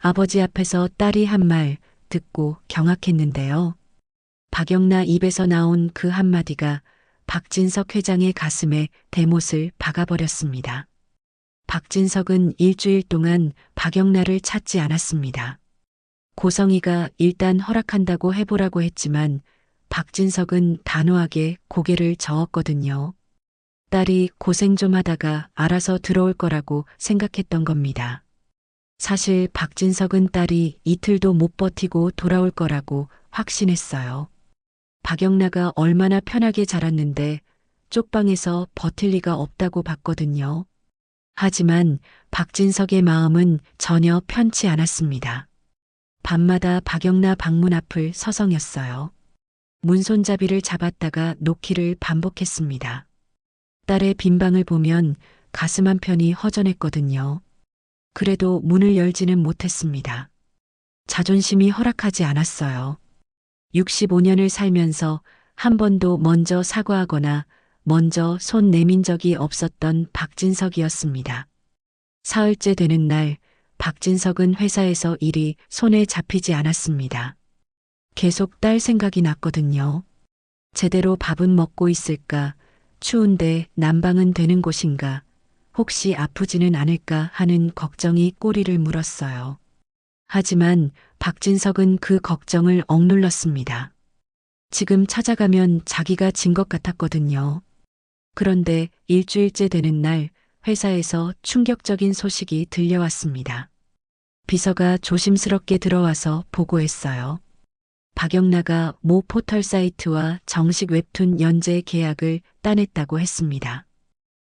아버지 앞에서 딸이 한 말 듣고 경악했는데요. 박영나 입에서 나온 그 한마디가 박진석 회장의 가슴에 대못을 박아버렸습니다. 박진석은 일주일 동안 박영나를 찾지 않았습니다. 고성이가 일단 허락한다고 해보라고 했지만 박진석은 단호하게 고개를 저었거든요. 딸이 고생 좀 하다가 알아서 들어올 거라고 생각했던 겁니다. 사실 박진석은 딸이 이틀도 못 버티고 돌아올 거라고 확신했어요. 박영나가 얼마나 편하게 자랐는데 쪽방에서 버틸 리가 없다고 봤거든요. 하지만 박진석의 마음은 전혀 편치 않았습니다. 밤마다 박영나 방문 앞을 서성였어요. 문손잡이를 잡았다가 놓기를 반복했습니다. 딸의 빈방을 보면 가슴 한편이 허전했거든요. 그래도 문을 열지는 못했습니다. 자존심이 허락하지 않았어요. 65년을 살면서 한 번도 먼저 사과하거나 먼저 손 내민 적이 없었던 박진석이었습니다. 사흘째 되는 날, 박진석은 회사에서 일이 손에 잡히지 않았습니다. 계속 딸 생각이 났거든요. 제대로 밥은 먹고 있을까? 추운데 난방은 되는 곳인가? 혹시 아프지는 않을까 하는 걱정이 꼬리를 물었어요. 하지만 박진석은 그 걱정을 억눌렀습니다. 지금 찾아가면 자기가 진 것 같았거든요. 그런데 일주일째 되는 날 회사에서 충격적인 소식이 들려왔습니다. 비서가 조심스럽게 들어와서 보고했어요. 박영나가 모 포털 사이트와 정식 웹툰 연재 계약을 따냈다고 했습니다.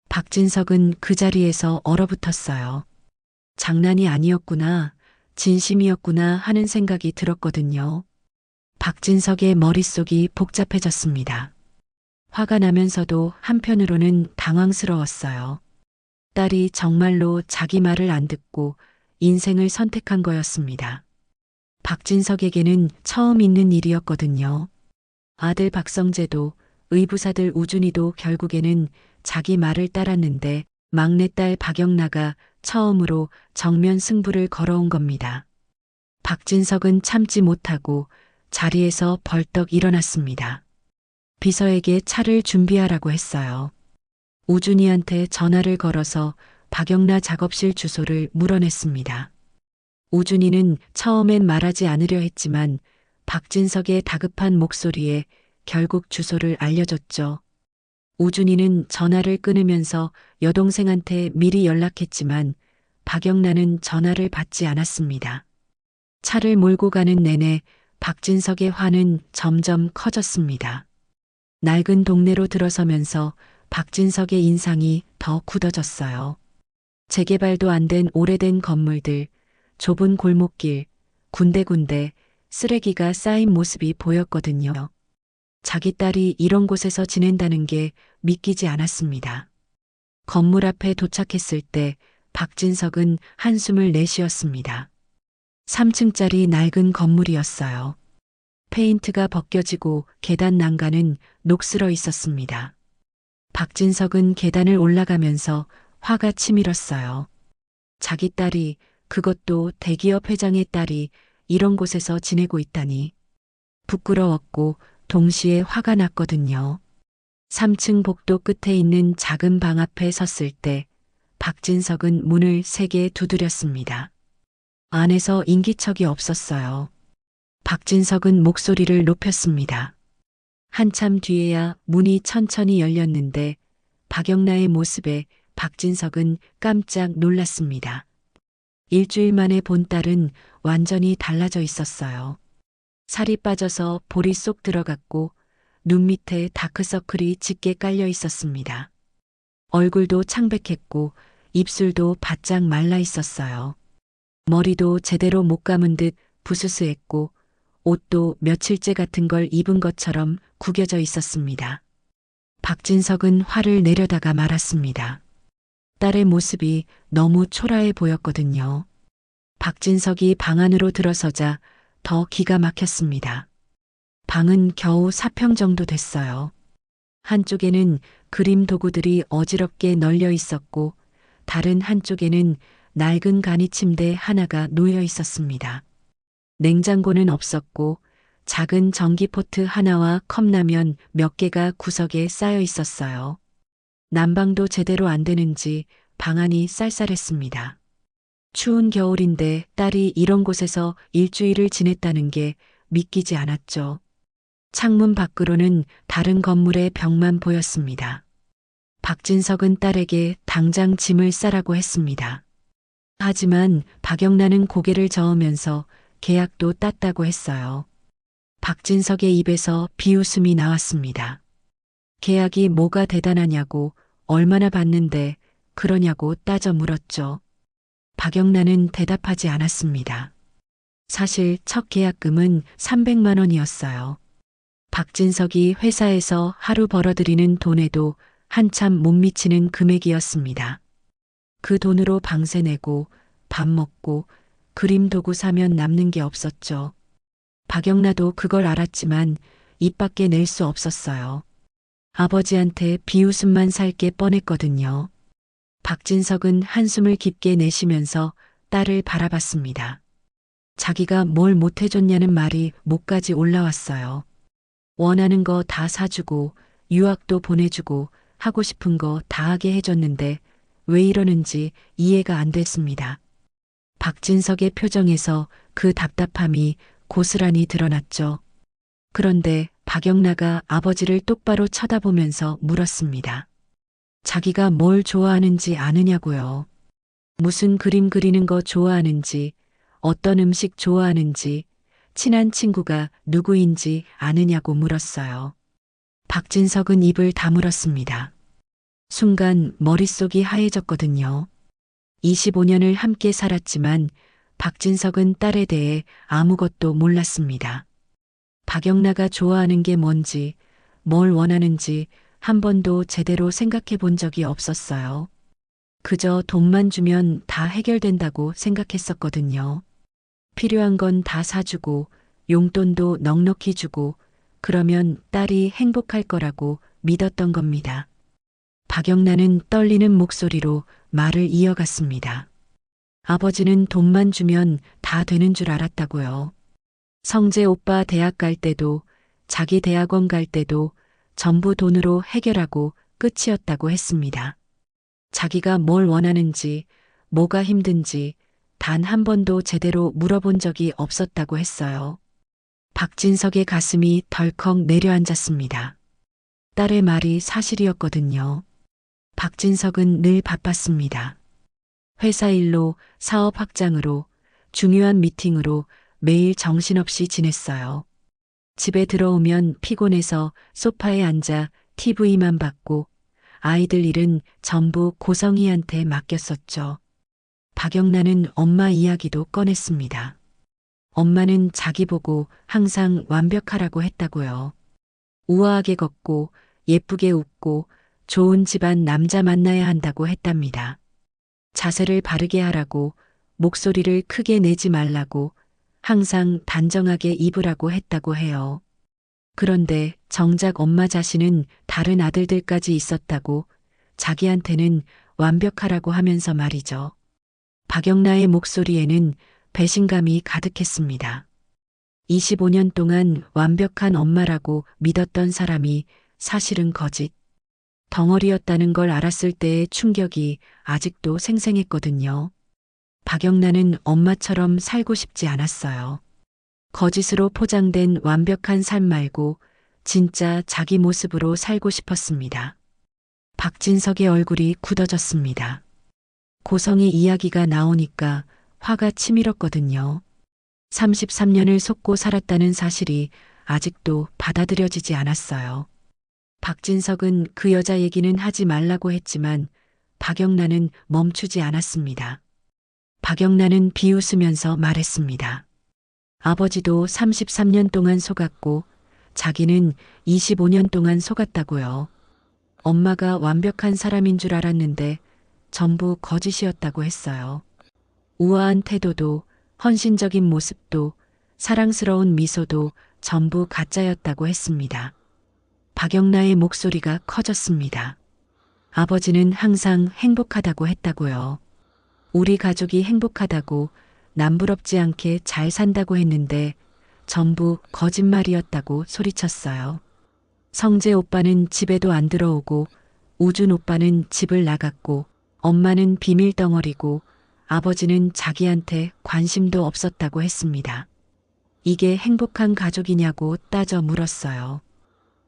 박진석은 그 자리에서 얼어붙었어요. 장난이 아니었구나, 진심이었구나 하는 생각이 들었거든요. 박진석의 머릿속이 복잡해졌습니다. 화가 나면서도 한편으로는 당황스러웠어요. 딸이 정말로 자기 말을 안 듣고 인생을 선택한 거였습니다. 박진석에게는 처음 있는 일이었거든요. 아들 박성재도 의부사들 우준이도 결국에는 자기 말을 따랐는데 막내딸 박영나가 처음으로 정면 승부를 걸어온 겁니다. 박진석은 참지 못하고 자리에서 벌떡 일어났습니다. 비서에게 차를 준비하라고 했어요. 우준이한테 전화를 걸어서 박영나 작업실 주소를 물어냈습니다. 우준이는 처음엔 말하지 않으려 했지만 박진석의 다급한 목소리에 결국 주소를 알려줬죠. 우준이는 전화를 끊으면서 여동생한테 미리 연락했지만 박영나는 전화를 받지 않았습니다. 차를 몰고 가는 내내 박진석의 화는 점점 커졌습니다. 낡은 동네로 들어서면서 박진석의 인상이 더 굳어졌어요. 재개발도 안 된 오래된 건물들, 좁은 골목길, 군데군데 쓰레기가 쌓인 모습이 보였거든요. 자기 딸이 이런 곳에서 지낸다는 게 믿기지 않았습니다. 건물 앞에 도착했을 때 박진석은 한숨을 내쉬었습니다. 3층짜리 낡은 건물이었어요. 페인트가 벗겨지고 계단 난간은 녹슬어 있었습니다. 박진석은 계단을 올라가면서 화가 치밀었어요. 자기 딸이, 그것도 대기업 회장의 딸이 이런 곳에서 지내고 있다니. 부끄러웠고 동시에 화가 났거든요. 3층 복도 끝에 있는 작은 방 앞에 섰을 때 박진석은 문을 세게 두드렸습니다. 안에서 인기척이 없었어요. 박진석은 목소리를 높였습니다. 한참 뒤에야 문이 천천히 열렸는데 박영나의 모습에 박진석은 깜짝 놀랐습니다. 일주일 만에 본 딸은 완전히 달라져 있었어요. 살이 빠져서 볼이 쏙 들어갔고 눈 밑에 다크서클이 짙게 깔려 있었습니다. 얼굴도 창백했고 입술도 바짝 말라 있었어요. 머리도 제대로 못 감은 듯 부스스했고 옷도 며칠째 같은 걸 입은 것처럼 구겨져 있었습니다. 박진석은 화를 내려다가 말았습니다. 딸의 모습이 너무 초라해 보였거든요. 박진석이 방 안으로 들어서자 더 기가 막혔습니다. 방은 겨우 4평 정도 됐어요. 한쪽에는 그림 도구들이 어지럽게 널려 있었고 다른 한쪽에는 낡은 간이 침대 하나가 놓여 있었습니다. 냉장고는 없었고 작은 전기포트 하나와 컵라면 몇 개가 구석에 쌓여 있었어요. 난방도 제대로 안 되는지 방안이 쌀쌀했습니다. 추운 겨울인데 딸이 이런 곳에서 일주일을 지냈다는 게 믿기지 않았죠. 창문 밖으로는 다른 건물의 벽만 보였습니다. 박진석은 딸에게 당장 짐을 싸라고 했습니다. 하지만 박영란은 고개를 저으면서 계약도 땄다고 했어요. 박진석의 입에서 비웃음이 나왔습니다. 계약이 뭐가 대단하냐고, 얼마나 받는데 그러냐고 따져 물었죠. 박영란은 대답하지 않았습니다. 사실 첫 계약금은 300만 원이었어요. 박진석이 회사에서 하루 벌어들이는 돈에도 한참 못 미치는 금액이었습니다. 그 돈으로 방세 내고 밥 먹고 그림 도구 사면 남는 게 없었죠. 박영라도 그걸 알았지만 입 밖에 낼 수 없었어요. 아버지한테 비웃음만 살 게 뻔했거든요. 박진석은 한숨을 깊게 내쉬면서 딸을 바라봤습니다. 자기가 뭘 못해줬냐는 말이 목까지 올라왔어요. 원하는 거 다 사주고 유학도 보내주고 하고 싶은 거 다 하게 해줬는데 왜 이러는지 이해가 안 됐습니다. 박진석의 표정에서 그 답답함이 고스란히 드러났죠. 그런데 박영라가 아버지를 똑바로 쳐다보면서 물었습니다. 자기가 뭘 좋아하는지 아느냐고요. 무슨 그림 그리는 거 좋아하는지, 어떤 음식 좋아하는지, 친한 친구가 누구인지 아느냐고 물었어요. 박진석은 입을 다물었습니다. 순간 머릿속이 하얘졌거든요. 25년을 함께 살았지만 박진석은 딸에 대해 아무것도 몰랐습니다. 박영라가 좋아하는 게 뭔지, 뭘 원하는지 한 번도 제대로 생각해 본 적이 없었어요. 그저 돈만 주면 다 해결된다고 생각했었거든요. 필요한 건 다 사주고 용돈도 넉넉히 주고 그러면 딸이 행복할 거라고 믿었던 겁니다. 박영란은 떨리는 목소리로 말을 이어갔습니다. 아버지는 돈만 주면 다 되는 줄 알았다고요. 성재 오빠 대학 갈 때도 자기 대학원 갈 때도 전부 돈으로 해결하고 끝이었다고 했습니다. 자기가 뭘 원하는지, 뭐가 힘든지 단 한 번도 제대로 물어본 적이 없었다고 했어요. 박진석의 가슴이 덜컥 내려앉았습니다. 딸의 말이 사실이었거든요. 박진석은 늘 바빴습니다. 회사 일로, 사업 확장으로, 중요한 미팅으로 매일 정신없이 지냈어요. 집에 들어오면 피곤해서 소파에 앉아 TV만 봤고 아이들 일은 전부 고성이한테 맡겼었죠. 박영란은 엄마 이야기도 꺼냈습니다. 엄마는 자기 보고 항상 완벽하라고 했다고요. 우아하게 걷고 예쁘게 웃고 좋은 집안 남자 만나야 한다고 했답니다. 자세를 바르게 하라고 목소리를 크게 내지 말라고 항상 단정하게 입으라고 했다고 해요. 그런데 정작 엄마 자신은 다른 아들들까지 있었다고 자기한테는 완벽하라고 하면서 말이죠. 박영라의 목소리에는 배신감이 가득했습니다. 25년 동안 완벽한 엄마라고 믿었던 사람이 사실은 거짓, 덩어리였다는 걸 알았을 때의 충격이 아직도 생생했거든요. 박영란은 엄마처럼 살고 싶지 않았어요. 거짓으로 포장된 완벽한 삶 말고 진짜 자기 모습으로 살고 싶었습니다. 박진석의 얼굴이 굳어졌습니다. 고성의 이야기가 나오니까 화가 치밀었거든요. 33년을 속고 살았다는 사실이 아직도 받아들여지지 않았어요. 박진석은 그 여자 얘기는 하지 말라고 했지만 박영란은 멈추지 않았습니다. 박영란은 비웃으면서 말했습니다. 아버지도 33년 동안 속았고 자기는 25년 동안 속았다고요. 엄마가 완벽한 사람인 줄 알았는데 전부 거짓이었다고 했어요. 우아한 태도도 헌신적인 모습도 사랑스러운 미소도 전부 가짜였다고 했습니다. 박영라의 목소리가 커졌습니다. 아버지는 항상 행복하다고 했다고요. 우리 가족이 행복하다고 남부럽지 않게 잘 산다고 했는데 전부 거짓말이었다고 소리쳤어요. 성재 오빠는 집에도 안 들어오고 우준 오빠는 집을 나갔고 엄마는 비밀 덩어리고 아버지는 자기한테 관심도 없었다고 했습니다. 이게 행복한 가족이냐고 따져 물었어요.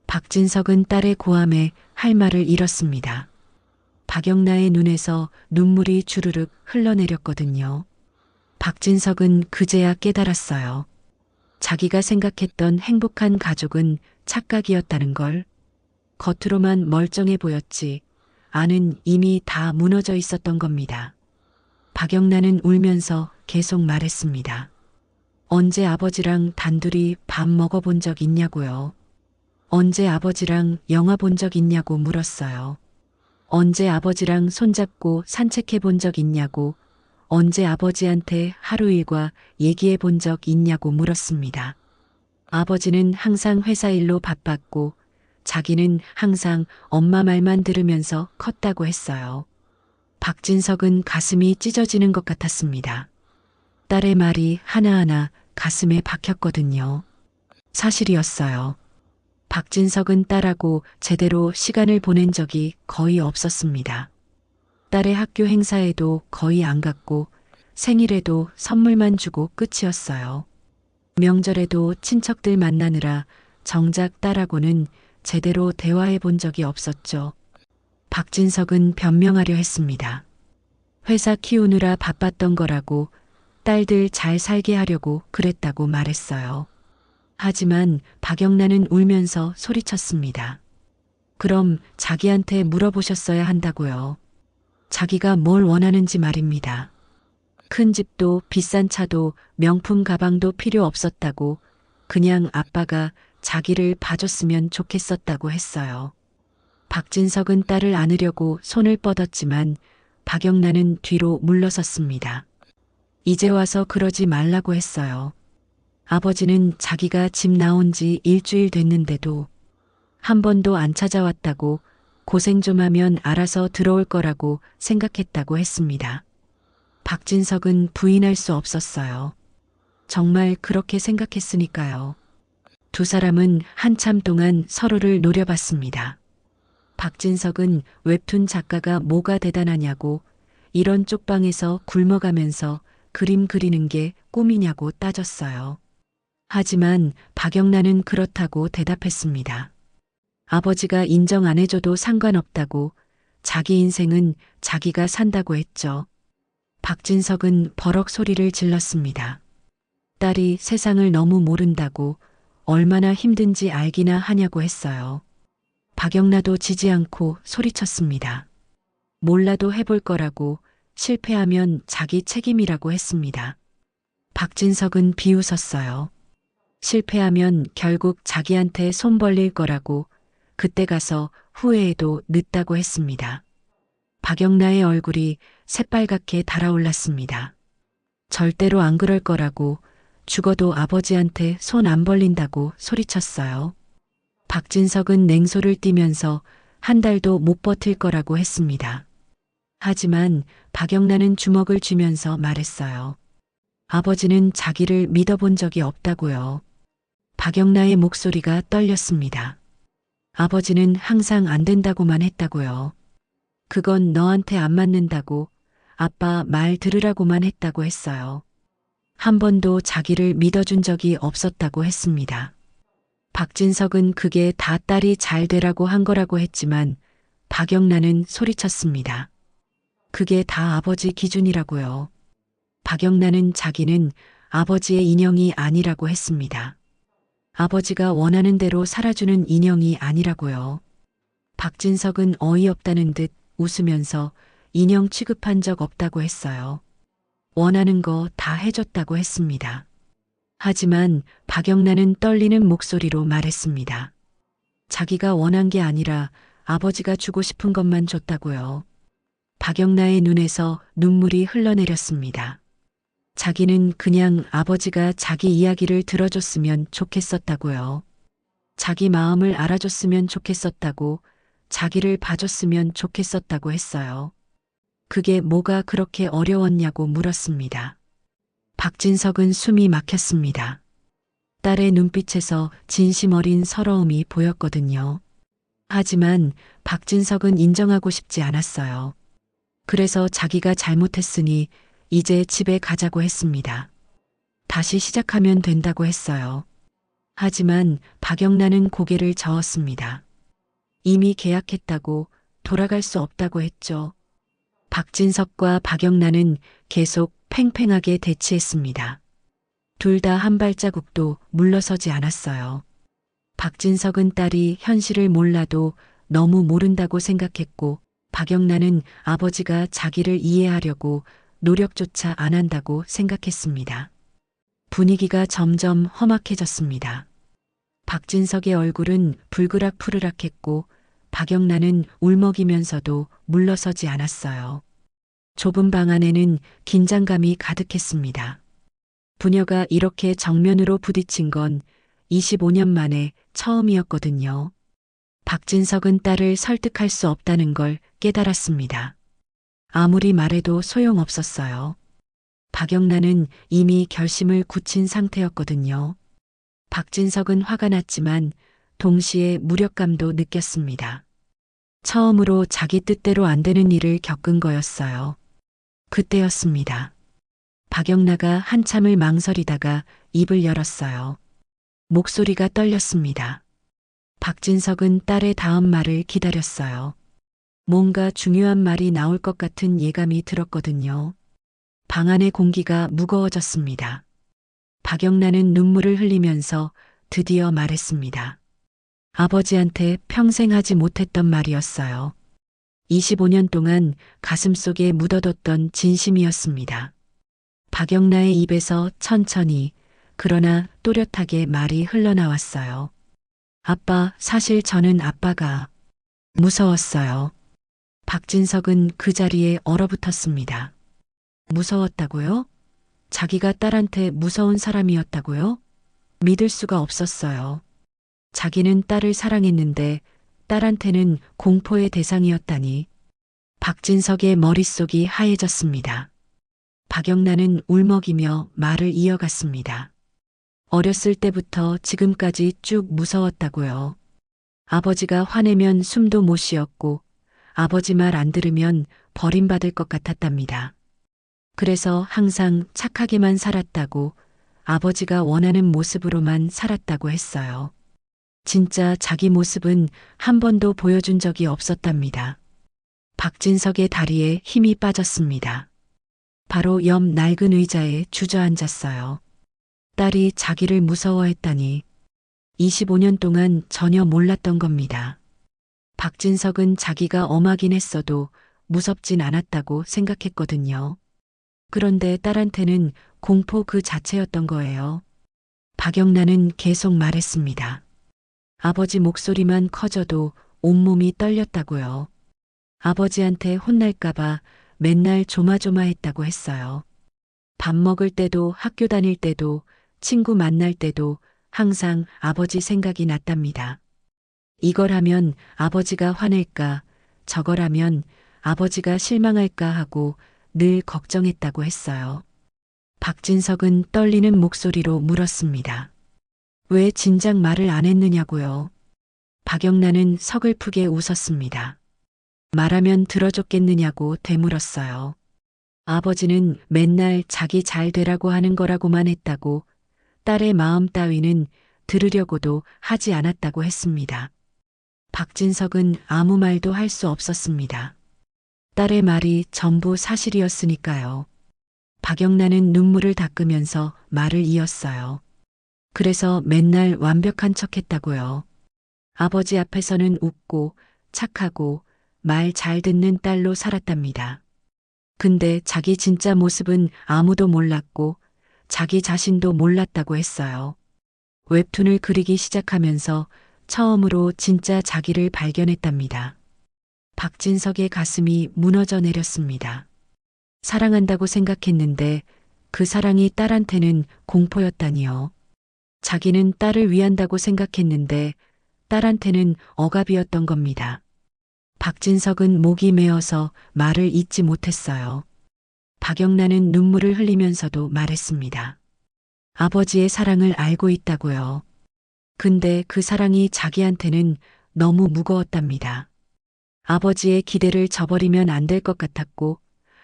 박진석은 딸의 고함에 할 말을 잃었습니다. 박영나의 눈에서 눈물이 주르륵 흘러내렸거든요. 박진석은 그제야 깨달았어요. 자기가 생각했던 행복한 가족은 착각이었다는 걸. 겉으로만 멀쩡해 보였지 안은 이미 다 무너져 있었던 겁니다. 박영란은 울면서 계속 말했습니다. 언제 아버지랑 단둘이 밥 먹어본 적 있냐고요. 언제 아버지랑 영화 본 적 있냐고 물었어요. 언제 아버지랑 손잡고 산책해 본 적 있냐고, 언제 아버지한테 하루 일과 얘기해 본 적 있냐고 물었습니다. 아버지는 항상 회사 일로 바빴고 자기는 항상 엄마 말만 들으면서 컸다고 했어요. 박진석은 가슴이 찢어지는 것 같았습니다. 딸의 말이 하나하나 가슴에 박혔거든요. 사실이었어요. 박진석은 딸하고 제대로 시간을 보낸 적이 거의 없었습니다. 딸의 학교 행사에도 거의 안 갔고 생일에도 선물만 주고 끝이었어요. 명절에도 친척들 만나느라 정작 딸하고는 제대로 대화해 본 적이 없었죠. 박진석은 변명하려 했습니다. 회사 키우느라 바빴던 거라고 딸들 잘 살게 하려고 그랬다고 말했어요. 하지만 박영란은 울면서 소리쳤습니다. 그럼 자기한테 물어보셨어야 한다고요. 자기가 뭘 원하는지 말입니다. 큰 집도 비싼 차도 명품 가방도 필요 없었다고 그냥 아빠가 자기를 봐줬으면 좋겠었다고 했어요. 박진석은 딸을 안으려고 손을 뻗었지만 박영란은 뒤로 물러섰습니다. 이제 와서 그러지 말라고 했어요. 아버지는 자기가 집 나온 지 일주일 됐는데도 한 번도 안 찾아왔다고 고생 좀 하면 알아서 들어올 거라고 생각했다고 했습니다. 박진석은 부인할 수 없었어요. 정말 그렇게 생각했으니까요. 두 사람은 한참 동안 서로를 노려봤습니다. 박진석은 웹툰 작가가 뭐가 대단하냐고 이런 쪽방에서 굶어가면서 그림 그리는 게 꿈이냐고 따졌어요. 하지만 박영란은 그렇다고 대답했습니다. 아버지가 인정 안 해줘도 상관없다고 자기 인생은 자기가 산다고 했죠. 박진석은 버럭 소리를 질렀습니다. 딸이 세상을 너무 모른다고 얼마나 힘든지 알기나 하냐고 했어요. 박영나도 지지 않고 소리쳤습니다. 몰라도 해볼 거라고 실패하면 자기 책임이라고 했습니다. 박진석은 비웃었어요. 실패하면 결국 자기한테 손 벌릴 거라고 그때 가서 후회해도 늦다고 했습니다. 박영나의 얼굴이 새빨갛게 달아올랐습니다. 절대로 안 그럴 거라고 죽어도 아버지한테 손 안 벌린다고 소리쳤어요. 박진석은 냉소를 띠면서 한 달도 못 버틸 거라고 했습니다. 하지만 박영란은 주먹을 쥐면서 말했어요. 아버지는 자기를 믿어본 적이 없다고요. 박영나의 목소리가 떨렸습니다. 아버지는 항상 안 된다고만 했다고요. 그건 너한테 안 맞는다고 아빠 말 들으라고만 했다고 했어요. 한 번도 자기를 믿어준 적이 없었다고 했습니다. 박진석은 그게 다 딸이 잘 되라고 한 거라고 했지만 박영란은 소리쳤습니다. 그게 다 아버지 기준이라고요. 박영란은 자기는 아버지의 인형이 아니라고 했습니다. 아버지가 원하는 대로 살아주는 인형이 아니라고요. 박진석은 어이없다는 듯 웃으면서 인형 취급한 적 없다고 했어요. 원하는 거 다 해줬다고 했습니다. 하지만 박영란은 떨리는 목소리로 말했습니다. 자기가 원한 게 아니라 아버지가 주고 싶은 것만 줬다고요. 박영란의 눈에서 눈물이 흘러내렸습니다. 자기는 그냥 아버지가 자기 이야기를 들어줬으면 좋겠었다고요. 자기 마음을 알아줬으면 좋겠었다고, 자기를 봐줬으면 좋겠었다고 했어요. 그게 뭐가 그렇게 어려웠냐고 물었습니다. 박진석은 숨이 막혔습니다. 딸의 눈빛에서 진심 어린 서러움이 보였거든요. 하지만 박진석은 인정하고 싶지 않았어요. 그래서 자기가 잘못했으니 이제 집에 가자고 했습니다. 다시 시작하면 된다고 했어요. 하지만 박영란은 고개를 저었습니다. 이미 계약했다고 돌아갈 수 없다고 했죠. 박진석과 박영란은 계속 팽팽하게 대치했습니다. 둘 다 한 발자국도 물러서지 않았어요. 박진석은 딸이 현실을 몰라도 너무 모른다고 생각했고, 박영란은 아버지가 자기를 이해하려고 노력조차 안 한다고 생각했습니다. 분위기가 점점 험악해졌습니다. 박진석의 얼굴은 불그락푸르락했고 박영란은 울먹이면서도 물러서지 않았어요. 좁은 방 안에는 긴장감이 가득했습니다. 부녀가 이렇게 정면으로 부딪힌 건 25년 만에 처음이었거든요. 박진석은 딸을 설득할 수 없다는 걸 깨달았습니다. 아무리 말해도 소용없었어요. 박영란은 이미 결심을 굳힌 상태였거든요. 박진석은 화가 났지만 동시에 무력감도 느꼈습니다. 처음으로 자기 뜻대로 안 되는 일을 겪은 거였어요. 그때였습니다. 박영란가 한참을 망설이다가 입을 열었어요. 목소리가 떨렸습니다. 박진석은 딸의 다음 말을 기다렸어요. 뭔가 중요한 말이 나올 것 같은 예감이 들었거든요. 방 안의 공기가 무거워졌습니다. 박영란은 눈물을 흘리면서 드디어 말했습니다. 아버지한테 평생 하지 못했던 말이었어요. 25년 동안 가슴속에 묻어뒀던 진심이었습니다. 박영란의 입에서 천천히 그러나 또렷하게 말이 흘러나왔어요. 아빠, 사실 저는 아빠가 무서웠어요. 박진석은 그 자리에 얼어붙었습니다. 무서웠다고요? 자기가 딸한테 무서운 사람이었다고요? 믿을 수가 없었어요. 자기는 딸을 사랑했는데 딸한테는 공포의 대상이었다니. 박진석의 머릿속이 하얘졌습니다. 박영란은 울먹이며 말을 이어갔습니다. 어렸을 때부터 지금까지 쭉 무서웠다고요. 아버지가 화내면 숨도 못 쉬었고 아버지 말 안 들으면 버림받을 것 같았답니다. 그래서 항상 착하게만 살았다고, 아버지가 원하는 모습으로만 살았다고 했어요. 진짜 자기 모습은 한 번도 보여준 적이 없었답니다. 박진석의 다리에 힘이 빠졌습니다. 바로 옆 낡은 의자에 주저앉았어요. 딸이 자기를 무서워했다니 25년 동안 전혀 몰랐던 겁니다. 박진석은 자기가 엄하긴 했어도 무섭진 않았다고 생각했거든요. 그런데 딸한테는 공포 그 자체였던 거예요. 박영란은 계속 말했습니다. 아버지 목소리만 커져도 온몸이 떨렸다고요. 아버지한테 혼날까봐 맨날 조마조마했다고 했어요. 밥 먹을 때도 학교 다닐 때도 친구 만날 때도 항상 아버지 생각이 났답니다. 이걸 하면 아버지가 화낼까, 저걸 하면 아버지가 실망할까 하고 늘 걱정했다고 했어요. 박진석은 떨리는 목소리로 물었습니다. 왜 진작 말을 안 했느냐고요. 박영란은 서글프게 웃었습니다. 말하면 들어줬겠느냐고 되물었어요. 아버지는 맨날 자기 잘 되라고 하는 거라고만 했다고, 딸의 마음 따위는 들으려고도 하지 않았다고 했습니다. 박진석은 아무 말도 할 수 없었습니다. 딸의 말이 전부 사실이었으니까요. 박영란은 눈물을 닦으면서 말을 이었어요. 그래서 맨날 완벽한 척 했다고요. 아버지 앞에서는 웃고 착하고 말 잘 듣는 딸로 살았답니다. 근데 자기 진짜 모습은 아무도 몰랐고 자기 자신도 몰랐다고 했어요. 웹툰을 그리기 시작하면서 처음으로 진짜 자기를 발견했답니다. 박진석의 가슴이 무너져 내렸습니다. 사랑한다고 생각했는데 그 사랑이 딸한테는 공포였다니요. 자기는 딸을 위한다고 생각했는데 딸한테는 억압이었던 겁니다. 박진석은 목이 메어서 말을 잇지 못했어요. 박영란은 눈물을 흘리면서도 말했습니다. 아버지의 사랑을 알고 있다고요. 근데 그 사랑이 자기한테는 너무 무거웠답니다. 아버지의 기대를 저버리면 안 될 것 같았고,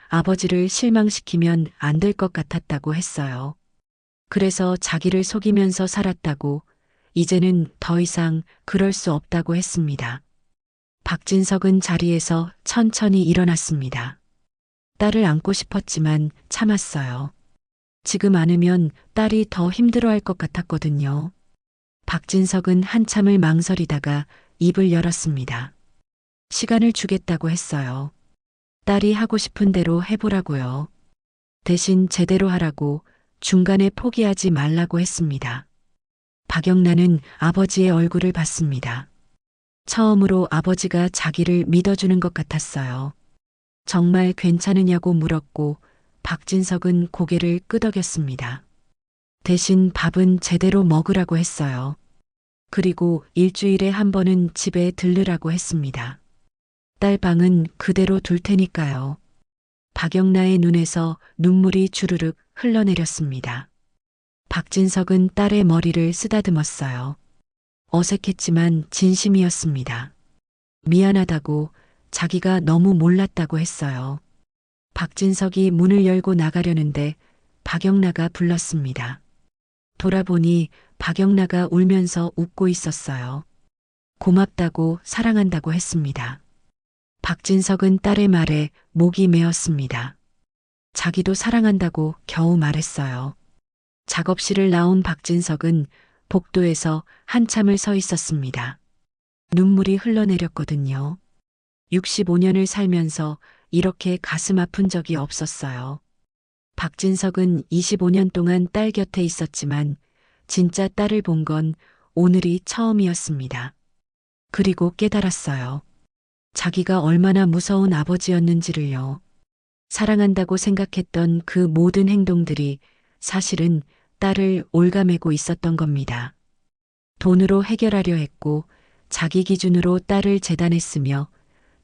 아버지를 실망시키면 안 될 것 같았다고 했어요. 그래서 자기를 속이면서 살았다고, 이제는 더 이상 그럴 수 없다고 했습니다. 박진석은 자리에서 천천히 일어났습니다. 딸을 안고 싶었지만 참았어요. 지금 안으면 딸이 더 힘들어할 것 같았거든요. 박진석은 한참을 망설이다가 입을 열었습니다. 시간을 주겠다고 했어요. 딸이 하고 싶은 대로 해보라고요. 대신 제대로 하라고, 중간에 포기하지 말라고 했습니다. 박영란은 아버지의 얼굴을 봤습니다. 처음으로 아버지가 자기를 믿어주는 것 같았어요. 정말 괜찮으냐고 물었고 박진석은 고개를 끄덕였습니다. 대신 밥은 제대로 먹으라고 했어요. 그리고 일주일에 한 번은 집에 들르라고 했습니다. 딸 방은 그대로 둘 테니까요. 박영란의 눈에서 눈물이 주르륵 흘러내렸습니다. 박진석은 딸의 머리를 쓰다듬었어요. 어색했지만 진심이었습니다. 미안하다고, 자기가 너무 몰랐다고 했어요. 박진석이 문을 열고 나가려는데 박영란가 불렀습니다. 돌아보니 박영란가 울면서 웃고 있었어요. 고맙다고, 사랑한다고 했습니다. 박진석은 딸의 말에 목이 메었습니다. 자기도 사랑한다고 겨우 말했어요. 작업실을 나온 박진석은 복도에서 한참을 서 있었습니다. 눈물이 흘러내렸거든요. 65년을 살면서 이렇게 가슴 아픈 적이 없었어요. 박진석은 25년 동안 딸 곁에 있었지만 진짜 딸을 본 건 오늘이 처음이었습니다. 그리고 깨달았어요. 자기가 얼마나 무서운 아버지였는지를요. 사랑한다고 생각했던 그 모든 행동들이 사실은 딸을 올가매고 있었던 겁니다. 돈으로 해결하려 했고 자기 기준으로 딸을 재단했으며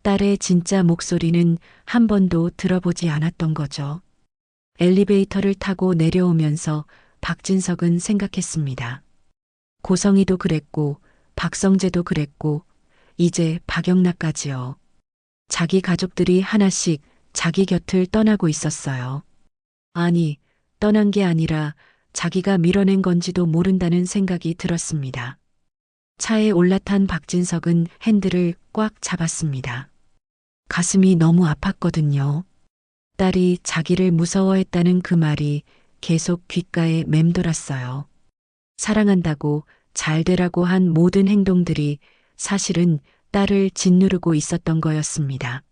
딸의 진짜 목소리는 한 번도 들어보지 않았던 거죠. 엘리베이터를 타고 내려오면서 박진석은 생각했습니다. 고성이도 그랬고 박성재도 그랬고 이제 박영란까지요. 자기 가족들이 하나씩 자기 곁을 떠나고 있었어요. 아니, 떠난 게 아니라 자기가 밀어낸 건지도 모른다는 생각이 들었습니다. 차에 올라탄 박진석은 핸들을 꽉 잡았습니다. 가슴이 너무 아팠거든요. 딸이 자기를 무서워했다는 그 말이 계속 귓가에 맴돌았어요. 사랑한다고, 잘 되라고 한 모든 행동들이 사실은 딸을 짓누르고 있었던 거였습니다.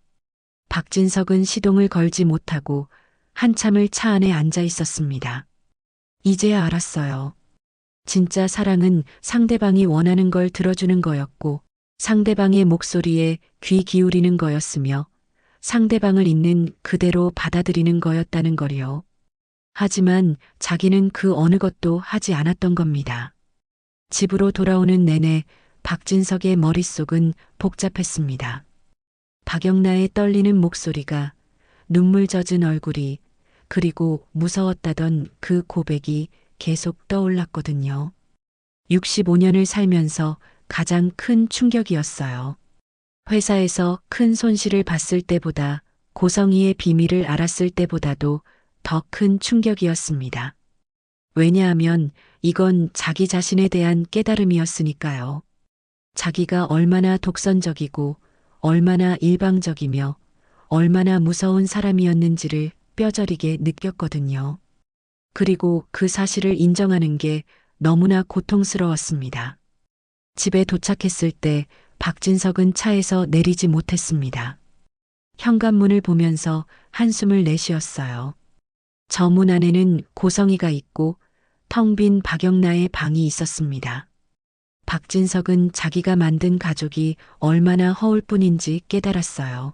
박진석은 시동을 걸지 못하고 한참을 차 안에 앉아 있었습니다. 이제야 알았어요. 진짜 사랑은 상대방이 원하는 걸 들어주는 거였고 상대방의 목소리에 귀 기울이는 거였으며 상대방을 있는 그대로 받아들이는 거였다는 거리요. 하지만 자기는 그 어느 것도 하지 않았던 겁니다. 집으로 돌아오는 내내 박진석의 머릿속은 복잡했습니다. 박영란의 떨리는 목소리가, 눈물 젖은 얼굴이, 그리고 무서웠다던 그 고백이 계속 떠올랐거든요. 65년을 살면서 가장 큰 충격이었어요. 회사에서 큰 손실을 봤을 때보다 고성이의 비밀을 알았을 때보다도 더 큰 충격이었습니다. 왜냐하면 이건 자기 자신에 대한 깨달음이었으니까요. 자기가 얼마나 독선적이고 얼마나 일방적이며 얼마나 무서운 사람이었는지를 뼈저리게 느꼈거든요. 그리고 그 사실을 인정하는 게 너무나 고통스러웠습니다. 집에 도착했을 때 박진석은 차에서 내리지 못했습니다. 현관문을 보면서 한숨을 내쉬었어요. 저 문 안에는 고성이가 있고 텅 빈 박영란의 방이 있었습니다. 박진석은 자기가 만든 가족이 얼마나 허울 뿐인지 깨달았어요.